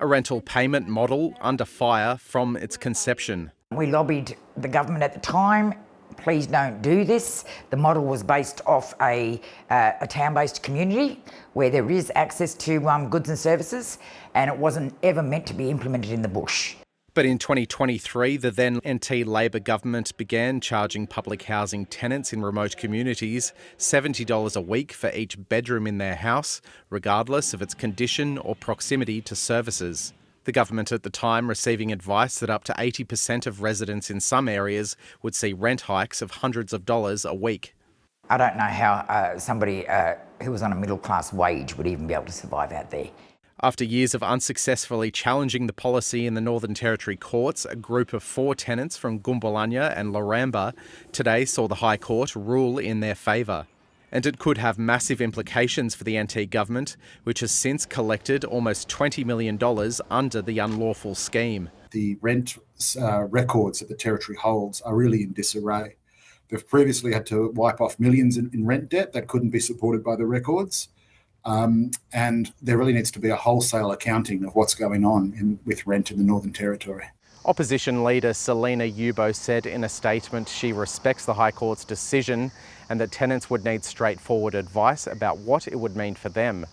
A rental payment model under fire from its conception. We lobbied the government at the time, please don't do this. The model was based off a town-based community where there is access to goods and services, and it wasn't ever meant to be implemented in the bush. But in 2023, the then NT Labor government began charging public housing tenants in remote communities $70 a week for each bedroom in their house, regardless of its condition or proximity to services. The government at the time receiving advice that up to 80% of residents in some areas would see rent hikes of hundreds of dollars a week. I don't know how somebody who was on a middle-class wage would even be able to survive out there. After years of unsuccessfully challenging the policy in the Northern Territory courts, a group of 4 tenants from Gumbalanya and Laramba today saw the High Court rule in their favour. And it could have massive implications for the NT government, which has since collected almost $20 million under the unlawful scheme. The rent records that the Territory holds are really in disarray. They've previously had to wipe off millions in rent debt that couldn't be supported by the records. And there really needs to be a wholesale accounting of what's going on with rent in the Northern Territory. Opposition leader Selina Yubo said in a statement she respects the High Court's decision and that tenants would need straightforward advice about what it would mean for them.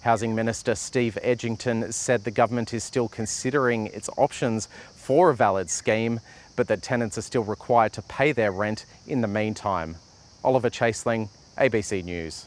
Housing Minister Steve Edgington said the government is still considering its options for a valid scheme, but that tenants are still required to pay their rent in the meantime. Oliver Chaseling, ABC News.